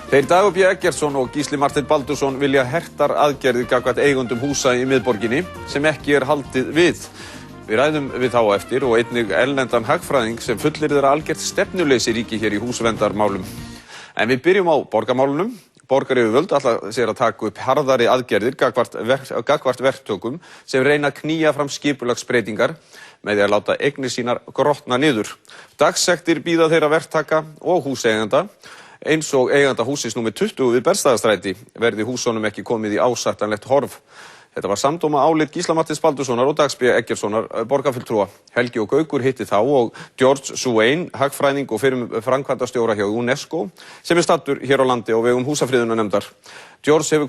Þeir Dagur B. Eggertsson og Gísli Marteinn Baldursson vilja hertar aðgerðir gagnvart eigendum húsa í miðborginni sem ekki haldið við. Við ræðum við þá á eftir og einnig erlendan hagfræðing sem fullyrðir að algjört stefnuleysi ríki hér í húsverndarmálum. En við byrjum á borgarmálunum. Borgaryfirvöld ætla sér að taka upp harðari aðgerðir gagnvart verktökum sem reyna að knýja fram skipulagsbreytingar með því að láta eignir sínar grotna niður. Dagsektir bíða þeirra verktaka og húseigenda. Eins og eiganda hússins númer 20 við Bergstaðastræti verði húsunum ekki komið í ásættanlegt horf. Þetta var samdóma álit Gísla Marteins Baldurssonar og Dags B. Eggertssonar borgarfulltrúa. Helgi og Gaukur hitti þá og George Swain, hagfræðing og fyrrum framkvæmdastjóra hjá UNESCO, sem stattur hér á landi á vegum húsafriðunarnefndar. George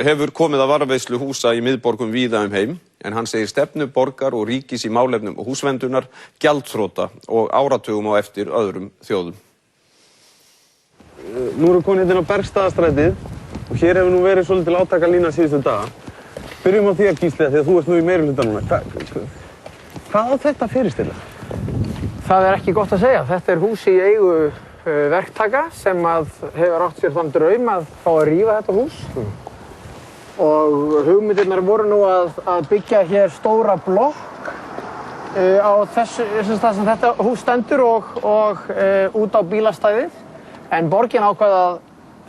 hefur komið að varðveislu húsa í miðborgum víða heim, en hann segir stefnu borgar og ríkis í málefnum og húsverndunar, gjaldþrota og áratugum á eftir öðrum þjóðum. Nú erum við komin hérna á Bergstaðastrætið og hér hefur nú verið svolítil átakalína síðustu daga. Byrjum á því að Gísli, því að þú ert nú í meirihluta núna. Hvað á þetta fyrirstilla? Það ekki gott að segja. Þetta hús í eigu verktaka sem hefur átt sér þann draum að fá að rífa þetta hús. Og hugmyndirnar voru nú að byggja hér stóra blokk á þessum stað sem þetta hús stendur og út á bílastæðið. En borgin ákvað að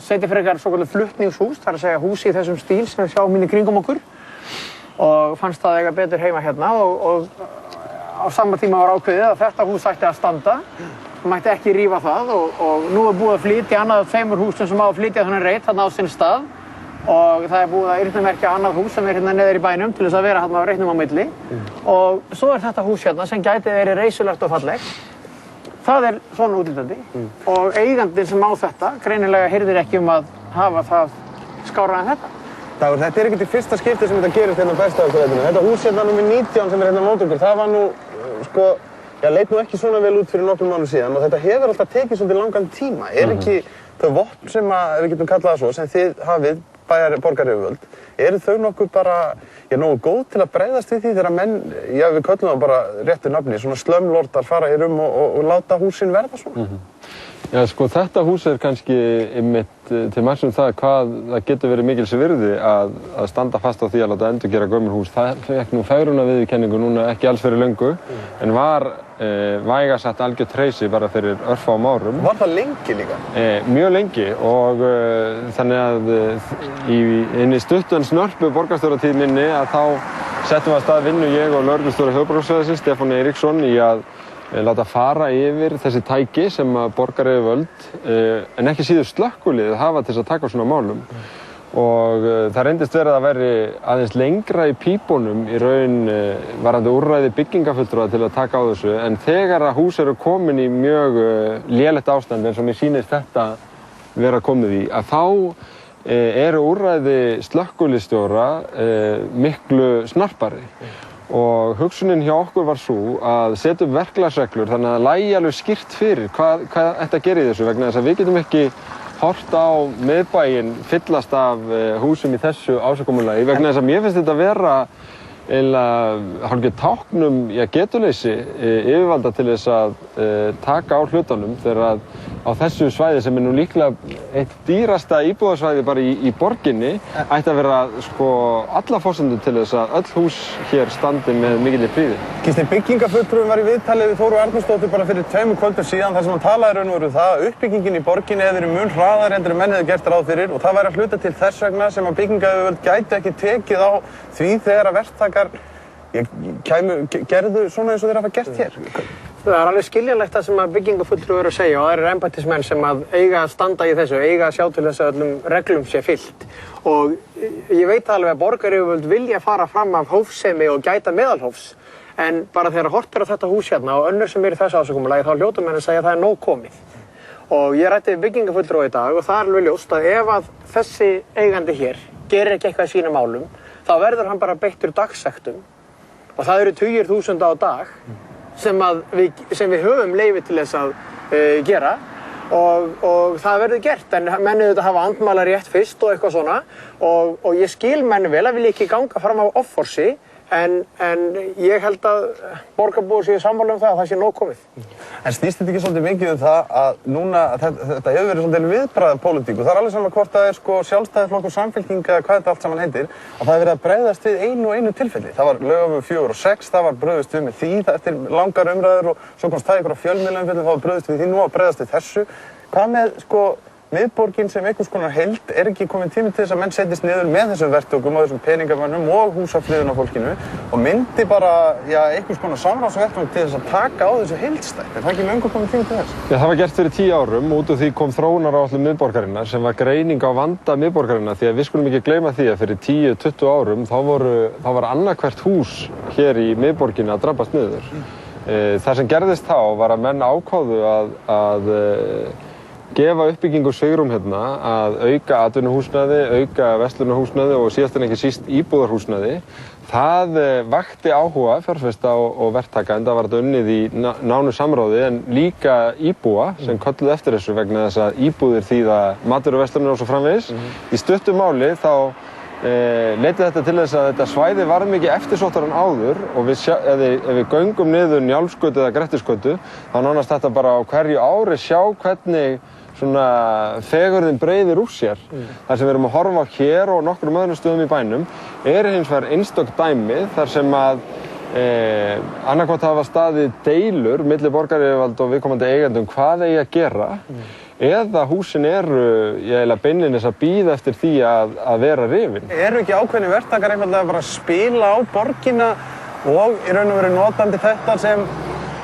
setja frekar svokallað flutningshús, það að segja hús í þessum stíl sem við sjáum inn í kringum okkur og fannst það eiga betur heima hérna og á sama tíma var ákveðið að þetta hús ætti að standa, það mætti ekki rífa það og nú búið að flytja annað af tveimur húsum sem á að flytja þennan reit þarna á sinn stað og það búið að eyrnamerkja annað hús sem hérna neðar í bænum til þess að vera hérna á reitnum á milli og svo þetta hús hérna sem gæti verið reisulegt og fallegt. Það svona útlítandi og eigandinn sem á þetta greinilega heyrðir ekki að hafa það skárra en þetta. Dagur, þetta ekkert í fyrsta skipti sem þetta gerist hérna á Bergstaðastrætinu. Þetta hús hérna númer 19 sem hérna mót okkur, það var nú, leit nú ekki svona vel út fyrir nokkrum mánuðum síðan og þetta hefur alltaf tekið svolítið langan tíma. Ekki þau vopn sem við getum kallað það svo, sem þið hafið borgaryfirvöld, eru þau nokkuð bara nógu góð til að bregðast við því þegar menn, við köllum það bara réttu nafni, svona slömmlordar fara hér og láta húsin verða svona? Já, þetta hús kannski einmitt til marks það hvað það getur verið mikils virði að standa fast á því að láta endurgera gömul hús. Það fekk nú fegrunarviðurkenningu núna ekki alls fyrir löngu, en var vægast sagt algjört hreysi bara fyrir örfáum árum. Var það lengi líka? Mjög lengi og þannig að inn í stuttan snörpu borgarstjóratíð minni að þá settum við af stað vinnu ég og lögreglustjóri höfuðborgarsvæðisins, Stefán Eiríksson, í að láta fara yfir þessi tæki sem borgaryfirvöld, en ekki síður slökkvilið hafa til þess að taka á svona málum. Og það reyndist verið að veri aðeins lengra í pípunum í raun varðandi úrræði byggingafulltrúa til að taka á þessu, en þegar að hús eru komin í mjög lélegt ástand eins og mér sýnist þetta vera komið í, að þá eru úrræði slökkviliðsstjóra miklu snarpari. Og hugsunin hjá okkur var svo að setja upp verklagsreglur þannig að lægi alveg skýrt fyrir hvað ætti að gera í þessu vegna þess að við getum ekki hort á miðbæinn fyllast af húsum í þessu ásakomulagi vegna þess að mér finnst þetta vera eiginlega hálfgerð táknum getuleysi yfirvalda til þess að taka á hlutunum þegar að á þessu svæði sem nú líklega eitt dýrasta íbúðarsvæði bara í borginni ætti að vera alla forsendur til þess að öll hús hér standi með mikilli prýði. Gísli, byggingafulltrúinn var í viðtali við Þóru Arnórsdóttur bara fyrir 2 kvöldum síðan þar sem hann talaði raun og veru það að uppbyggingin í borginni hefði verið mun hraðari en menn hefðu gert ráð fyrir og það væri að hluta til þess vegna sem að byggingaryfirvöld gætu ekki tekið á því þegar að verktakar gerðu svona eins og þeir hafa gert hér. Það alveg skiljanlegt það sem að byggingafulltrúar eru að segja og það eru embættismenn sem að eiga að standa í þessu, eiga að sjá til þess að öllum reglum sé fylgt. Og ég veit alveg að borgaryfirvöld vilja fara fram af hófsemi og gæta meðalhófs. En bara þegar hort á þetta hús hérna og önnur sem eru í þessu ásakomulagi þá hljóta menn að segja að það nóg komið. Og ég ræddi við byggingafulltrúa í dag og það alveg ljóst að ef að þessi eigandi hér gerir ekki eitthvað í sínum málum, þá verður hann bara beittur dagsektum. Og það eru tugir þúsunda á dag sem við höfum leyfi til þess að gera og það verður gert en menn auðvitað hafa andmæla rétt fyrst og eitthvað svona og ég skil menn vel að vilja ekki ganga fram á offorsi en ég held að borgarbúar séu sammála það að það sé nóg komið. En snýst þetta ekki svolítið mikið það að núna, þetta hefur verið svolítið viðbragð pólitík og það alveg saman hvort það sko Sjálfstæðisflokkur, Samfylking eða hvað þetta allt saman heitir, að það verið að bregðast við einu tilfelli. Það var Laugaveg 4 og 6, það var brugðist við með því, eftir langar umræður og svo komst það ykkur á fjölmiðlaumfjöllum, það var brugðist við því, nú að bregðast við þessu. Hvað með sko miðborgin sem einhvers konar heild, ekki kominn tími til þess að menn setjist niður með þessum verktökum og þessum peningamönnum og húsafriðun á fólkinu og myndi bara, einhvers konar samráðsvettvang til þess að taka á þessu heildstætt. Er það ekki löngu kominn tími til þess? Já, það var gert fyrir 10 árum, út af því kom þróunaráætlun miðborgarinnar sem var greining á vanda miðborgarinnar því að við skulum ekki gleyma því að fyrir 10-20 árum þá var annarkvert hús hér í miðborginni að drabbast niður. Það sem gerðist þá var að menn ákváðu að gefa uppbyggingu svigrúm hérna að auka atvinnuhúsnæði, auka verslunarhúsnæði og síðast en ekki síst íbúðarhúsnæði. Það vakti áhuga fjárfesta og verktaka en það var þetta unnið í nánu samráði en líka íbúa sem kölluðu eftir þessu vegna þess að íbúðir þýða matur og verslanir og svo framvegis. Í stuttu máli þá leiddi þetta til þess að þetta svæði var mikið eftirsóttar en áður og ef við göngum niður Njálsgötu eða Grettisgötu þá nánast þetta bara á hverju ári sjá hvernig svona fegurðin breiðir úr sér. Það sem við erum að horfa á hér og nokkrum öðrum stöðum í bænum hins vegar einstök dæmi þar sem að annarkvæmt hafa staðið deilur milli borgaryfirvalda og viðkomandi eigendum hvað eigi að gera eða húsin eru eiginlega beinlínis að bíða eftir því að vera rifin. Eru ekki ákveðnir verktakar einfaldlega bara að spila á borgina og í raun og veru notandi þetta sem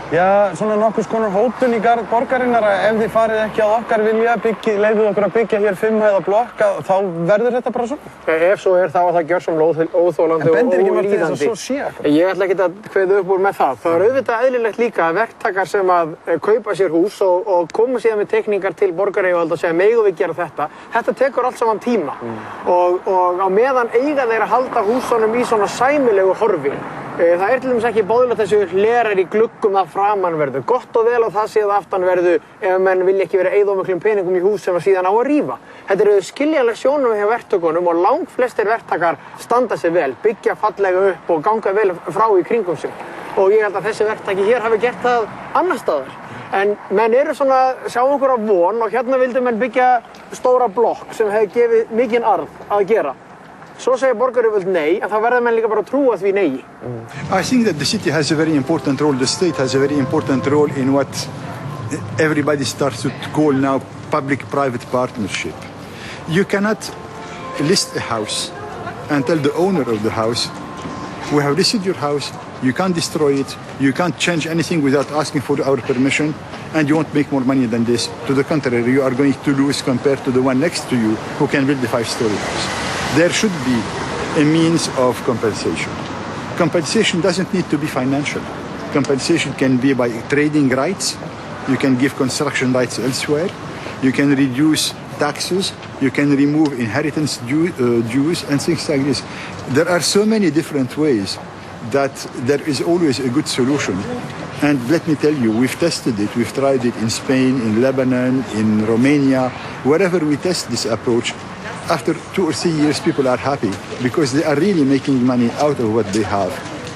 svona nokkurs konar hótun í garð borgarinnar að ef þið farið ekki að okkar vilja leyfið okkur að byggja hér 5 hæða blokk þá verður þetta bara svona? Ef svo þá að það gjörsamlega óþolandi og ólíðandi. Ég ætla ekki að kveða upp úr með það. Það er auðvitað eðlilegt líka að verktakar sem að kaupa sér hús og koma síðan með teikningar til borgaryfirvalda og segja megum við gera þetta. Þetta tekur allt saman tíma og á meðan eiga þeir að halda húsunum í svona sæmilegu horfi. Það er til dæmis ekki boðlegt þessu hlerar í gluggum að framanverðu. Gott og vel að það séð aftanverðu ef menn vilja ekki vera eyða of miklum peningum í hús sem síðan á að rífa. Þetta eru skiljanleg sjónarmið hjá verktökunum og langflestir verktakar standa sig vel, byggja fallega upp og ganga vel frá í kringum sig. Og ég held að þessi verktaki hér hafi gert það annar staðar. En menn eru svona sjá einhverja von og hérna vildu menn byggja stóra blokk sem hefði gefið mikinn arð að gera. Svo segir borgaryfirvöld nei, en þá verða menn líka bara að trúa því nei. I think that the city has a very important role, the state has a very important role in what everybody starts to call now public-private partnership. You cannot list a house and tell the owner of the house, we have listed your house, you can't destroy it, you can't change anything without asking for our permission, and you won't make more money than this. To the contrary, you are going to lose compared to the one next to you who can build a 5-story house. There should be a means of compensation. Compensation doesn't need to be financial. Compensation can be by trading rights. You can give construction rights elsewhere. You can reduce taxes. You can remove inheritance dues and things like this. There are so many different ways that there is always a good solution. And let me tell you, we've tested it. We've tried it in Spain, in Lebanon, in Romania. Wherever we test this approach, after 2 or 3 years, people are happy because they are really making money out of what they have.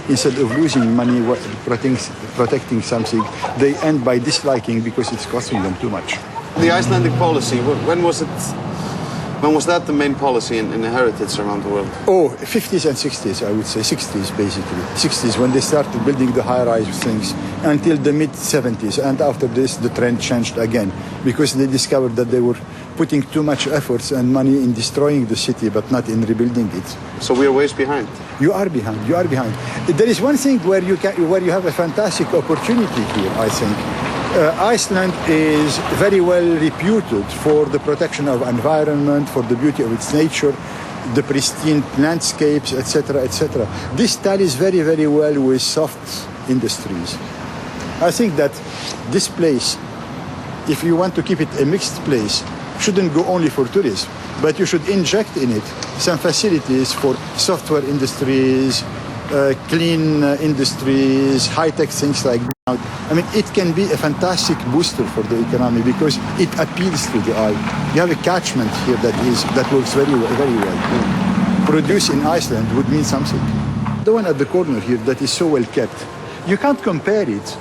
Instead of losing money protecting something, they end by disliking because it's costing them too much. The Icelandic policy, when was that the main policy in heritage around the world? Oh, 50s and 60s, I would say. 60s, basically. 60s, when they started building the high-rise things, until the mid-70s. And after this, the trend changed again, because they discovered that they were putting too much efforts and money in destroying the city, but not in rebuilding it. So we are ways behind? You are behind, you are behind. There is one thing where you have a fantastic opportunity here, I think. Iceland is very well reputed for the protection of environment, for the beauty of its nature, the pristine landscapes, etc., etc. This tallies very, very well with soft industries. I think that this place, if you want to keep it a mixed place, shouldn't go only for tourism, but you should inject in it some facilities for software industries, clean industries, high-tech things like that. I mean, it can be a fantastic booster for the economy because it appeals to the eye. You have a catchment here that works very well. Produce in Iceland would mean something. the one at the corner here that is so well kept, you can't compare it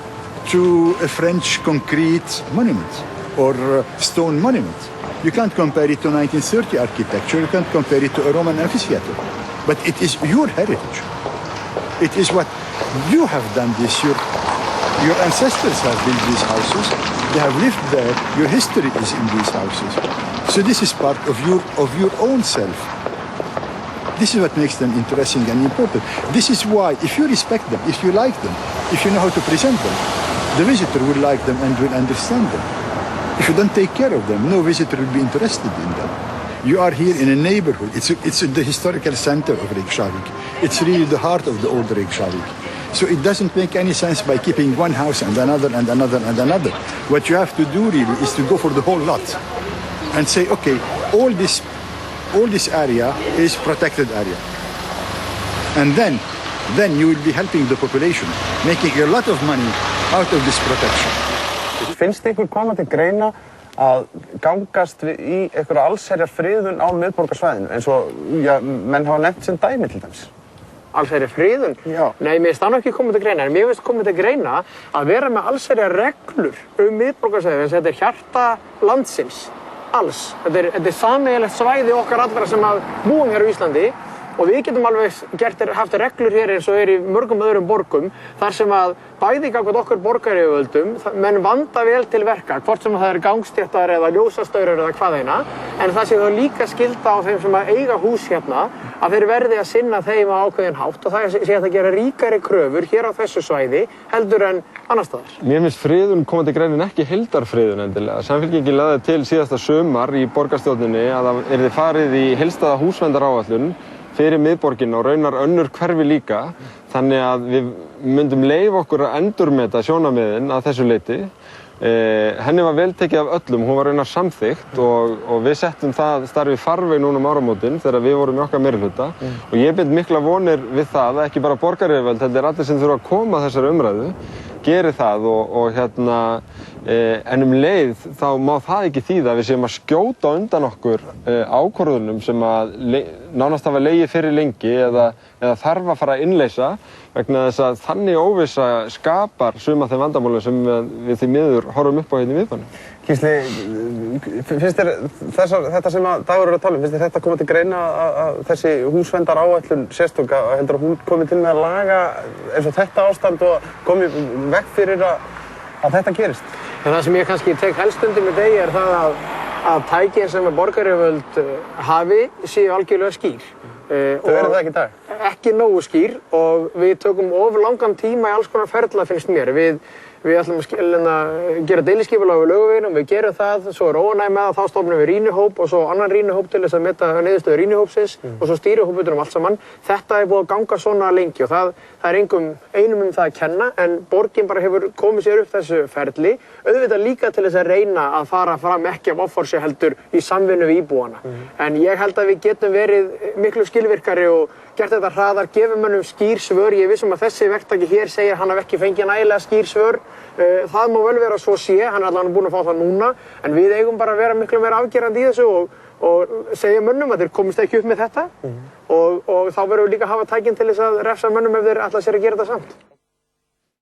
to a French concrete monument or stone monument. You can't compare it to 1930 architecture, you can't compare it to a Roman amphitheater. But it is your heritage. It is what you have done this. Your ancestors have built these houses. They have lived there. Your history is in these houses. So this is part of your own self. This is what makes them interesting and important. This is why, if you respect them, if you like them, if you know how to present them, the visitor will like them and will understand them. If you don't take care of them, no visitor will be interested in them. You are here in a neighborhood. It's the historical center of Reykjavik. It's really the heart of the old Reykjavik. So it doesn't make any sense by keeping one house and another and another and another. What you have to do really is to go for the whole lot and say, okay, all this area is protected area. And then you will be helping the population, making a lot of money out of this protection. Finnst ykkur koma til greina að gangast í einhverja allsherjar friðun á miðborgarsvæðinu eins og, menn hafa nefnt sem dæmi til dæmis? Allsherjar friðun? Já. Nei, mér finnst það nú ekki komið til greina, en mér finnst komið til greina að vera með allsherjar reglur miðborgarsvæðinu, en þetta hjarta landsins, alls. Þetta er sameiginlegt svæði okkar allra sem að búum hér á Íslandi. Og við getum alveg haft reglur hér eins og í mörgum öðrum borgum þar sem að bæði gagnvart okkur borgaryfirvöldum menn vanda vel til verka, hvort sem það gangstéttar eða ljósastaurar eða hvað eina, en það sé þá líka skylda á þeim sem að eiga hús hérna að þeir verði að sinna þeim á ákveðin hátt og það sé hægt að gera ríkari kröfur hér á þessu svæði heldur en annars staðar. Mér finnst friðun koma til greinin ekki heildarfriðun endilega. Samfylkingin lagði til síðasta sumar í borgarstjórninni að það yrði farið í heildstæða húsverndaráætlun fyrir miðborgin og raunar önnur hverfi líka, þannig að við myndum leyfa okkur að endurmeta sjónarmiðin að þessu leyti. Henni var vel tekið af öllum, hún var raunar samþykkt og við settum það starfi farveg núna áramótin þegar við vorum í okkar meirihluta og ég bind mikla vonir við það að ekki bara borgaryfirvöld, þetta allir sem þurfa að koma að þessari umræðu, geri það en leið þá má það ekki þýða að við séum að skjóta undan okkur ákvörðunum sem að nánast hafa legið fyrir lengi eða þarf að fara að innleysa vegna þess að þannig óvissa skapar suma þeim vandamálum sem við því miður horfum upp á hérna í miðbænum. Gísli, finnst þér þetta sem að Dagur er að tala um, finnst þér þetta koma til greina að þessi húsverndaráætlun sérstök að heldur að hún komi til með að laga eins og þetta ástand og komi vekk fyrir að þetta gerist? En það sem ég kannski tek helst undir með degi er það að tækin sem borgaryfirvöld hafi séu algjörlega skýr. Þau eru það ekki í dag? Ekki nógu skýr og við tökum of langan tíma í alls konar ferla finnst mér. Við ætlum að gera deiliskipulag við Laugaveginum, við gerum það, svo óánægð með það, þá stofnum við rýnihóp og svo annan rýnihóp til þess að meta niðurstöðu rýnihópsins og svo stýrihóp utan allt saman. Þetta er búið að ganga svona lengi og það er einum það að kenna, en borgin bara hefur komið sér upp þessu ferli, auðvitað líka til þess að reyna að fara fram ekki af offorsi heldur í samvinnu við íbúana. En ég held að við getum verið miklu skilvirkari og gert þetta hraðar, gefum mönnum skýr svör. Ég vissum að þessi verktaki hér segir hann hafi ekki fengið nægilega skýr svör. Það má vel vera svo sé, hann er allavega búinn að fá það núna, en við eigum bara að vera miklu meira afgerandi í þessu og segja mönnum að þeir komist ekki upp með þetta og þá verðum við líka að hafa tækin til þess að refsa mönnum ef þeir ætla sér að gera þetta samt.